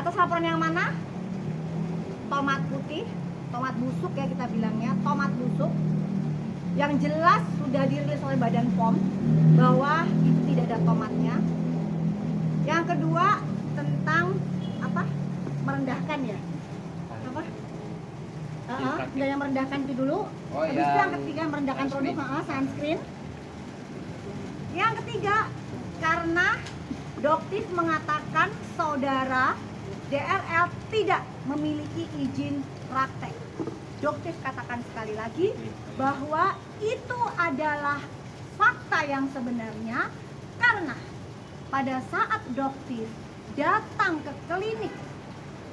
Atas laporan yang mana? Tomat putih, tomat busuk ya kita bilangnya, tomat busuk. Yang jelas sudah dirilis oleh Badan POM bahwa itu tidak ada tomatnya. Yang kedua tentang apa? Merendahkan ya. Apa? Udah yang merendahkan itu dulu. Habis itu yang ketiga merendahkan produk, sunscreen. Yang ketiga karena Doktif mengatakan saudara DRL tidak memiliki izin praktek. Doktif katakan sekali lagi bahwa itu adalah fakta yang sebenarnya karena pada saat Doktif datang ke klinik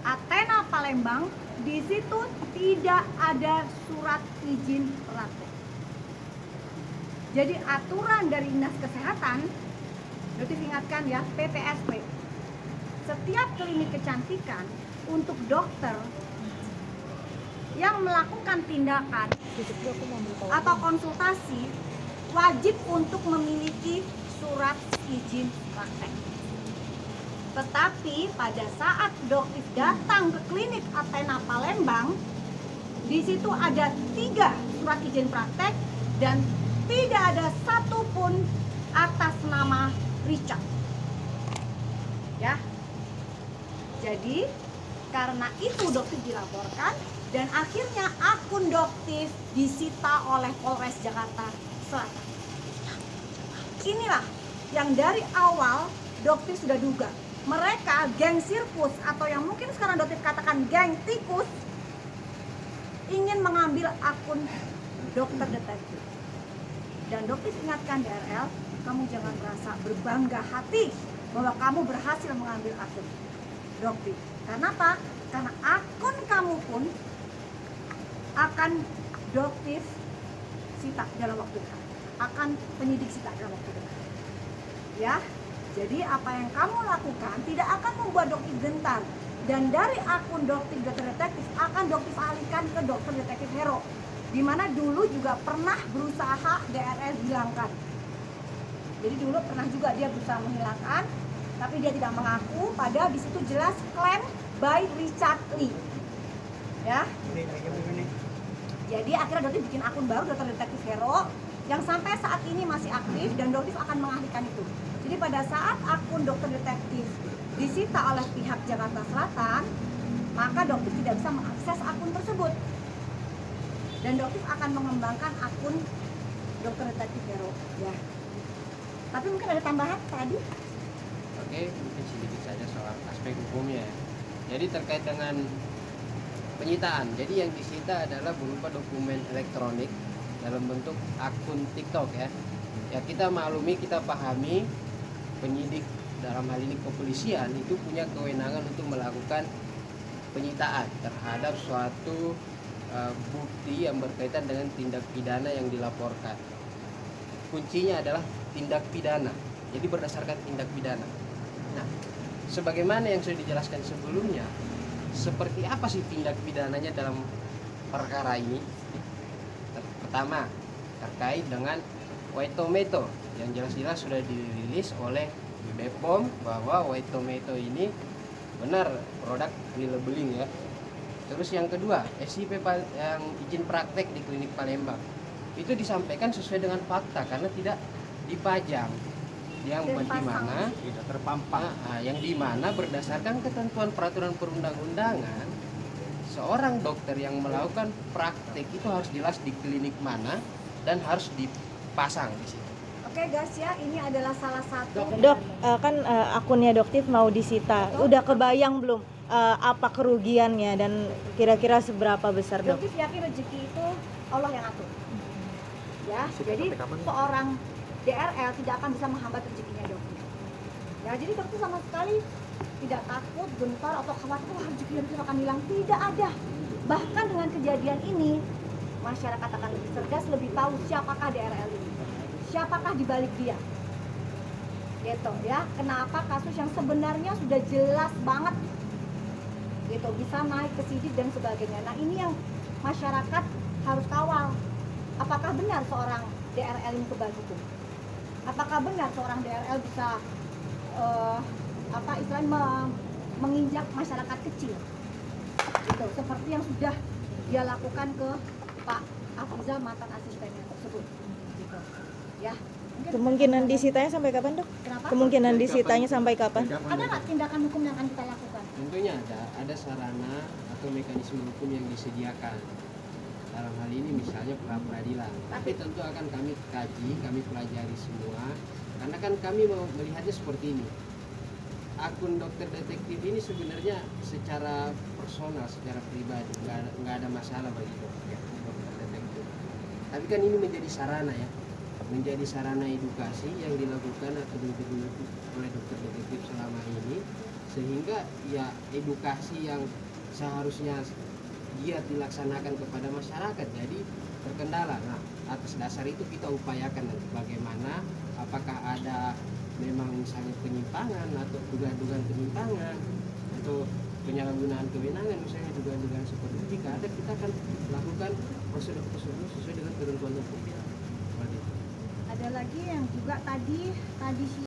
Athena Palembang, di situ tidak ada surat izin praktek. Jadi aturan dari Dinas Kesehatan, Doktif ingatkan ya, PPSP. Setiap klinik kecantikan untuk dokter yang melakukan tindakan atau konsultasi wajib untuk memiliki surat izin praktek. Tetapi pada saat Doktif datang ke klinik Athena Palembang, di situ ada 3 surat izin praktek dan tidak ada satupun atas nama Richard. Ya. Jadi karena itu Doktif dilaporkan dan akhirnya akun Doktif disita oleh Polres Jakarta Selatan. Inilah yang dari awal Doktif sudah duga. Mereka geng sirkus atau yang mungkin sekarang Doktif katakan geng tikus ingin mengambil akun dokter detektif. Dan Doktif ingatkan DRL, kamu jangan merasa berbangga hati bahwa kamu berhasil mengambil akun Doktif. Karena apa? Karena akun kamu pun akan Doktif sita dalam waktu dekat. Akan penyidik sita dalam waktu dekat. Ya, jadi apa yang kamu lakukan tidak akan membuat Doktif gentar. Dan dari akun Doktif dokter detektif akan Doktif alihkan ke dokter detektif Hero. Dimana dulu juga pernah berusaha DRL hilangkan. Jadi dulu pernah juga dia berusaha menghilangkan, tapi dia tidak mengaku. Padahal di situ jelas klaim by Richard Lee. Ya. Jadi akhirnya Doktif bikin akun baru dokter detektif Hero yang sampai saat ini masih aktif dan Doktif akan mengalihkan itu. Jadi pada saat akun dokter detektif disita oleh pihak Jakarta Selatan, maka Doktif tidak bisa mengakses akun tersebut. Dan Doktif akan mengembangkan akun dokter detektif Hero. Ya. Tapi mungkin ada tambahan tadi? Oke, mungkin sedikit saja soal aspek hukumnya. Jadi terkait dengan penyitaan, jadi yang disita adalah berupa dokumen elektronik dalam bentuk akun TikTok ya. Ya kita maklumi, kita pahami penyidik dalam hal ini kepolisian itu punya kewenangan untuk melakukan penyitaan terhadap suatu bukti yang berkaitan dengan tindak pidana yang dilaporkan. Kuncinya adalah tindak pidana. Jadi berdasarkan tindak pidana. Nah, sebagaimana yang sudah dijelaskan sebelumnya, seperti apa sih tindak pidananya dalam perkara ini? Pertama, terkait dengan White Tomato yang jelas-jelas sudah dirilis oleh BPOM bahwa White Tomato ini benar produk relabeling ya. Terus yang kedua, SIP yang izin praktek di klinik Palembang itu disampaikan sesuai dengan fakta karena tidak dipajang, yang dimana tidak terpampang, yang dimana berdasarkan ketentuan peraturan perundang-undangan seorang dokter yang melakukan praktek itu harus jelas di klinik mana dan harus dipasang di situ. Oke guys ya, ini adalah salah satu. Dok, kan akunnya Doktif mau disita. Udah kebayang belum apa kerugiannya dan kira-kira seberapa besar, Dok? Doktif yakin rezeki itu Allah yang atur. Ya, jadi seorang DRL tidak akan bisa menghambat rezekinya Doktif. Ya, jadi Doktif sama sekali tidak takut, gentar atau khawatir rezeki Doktif akan hilang. Tidak ada. Bahkan dengan kejadian ini, masyarakat akan lebih cerdas, lebih tahu siapakah DRL ini. Siapakah di balik dia? Gitu ya. Kenapa kasus yang sebenarnya sudah jelas banget gitu bisa naik ke sidik dan sebagainya. Nah, ini yang masyarakat harus kawal. Apakah benar seorang DRL ini kebal hukum? Apakah benar seorang DRL bisa istilahnya menginjak masyarakat kecil. Gitu, seperti yang sudah dia lakukan ke Pak Afiza mantan asistennya tersebut. Gitu. Ya. Mungkin Kemungkinan disitanya sampai kapan, Dok? Kenapa? Kemungkinan disitanya sampai kapan? Ada nggak tindakan hukum yang akan kita lakukan? Tentunya ada sarana atau mekanisme hukum yang disediakan. Dalam hal ini misalnya pra peradilan. Tapi tentu akan kami kaji, kami pelajari semua. Karena kan kami mau melihatnya seperti ini. Akun dokter detektif ini sebenarnya secara personal, secara pribadi nggak ada masalah bagi dokter detektif. Tapi kan ini menjadi sarana ya, menjadi sarana edukasi yang dilakukan atau diberikan oleh dokter detektif selama ini, sehingga ya edukasi yang seharusnya giat dilaksanakan kepada masyarakat jadi terkendala. Nah, atas dasar itu kita upayakan nanti bagaimana, apakah ada memang misalnya penyimpangan atau dugaan-dugaan penyimpangan atau penyalahgunaan kewenangan, misalnya dugaan-dugaan seperti itu. Jika ada, kita akan lakukan prosedur-prosedur sesuai dengan ketentuan hukum. Ada lagi yang juga tadi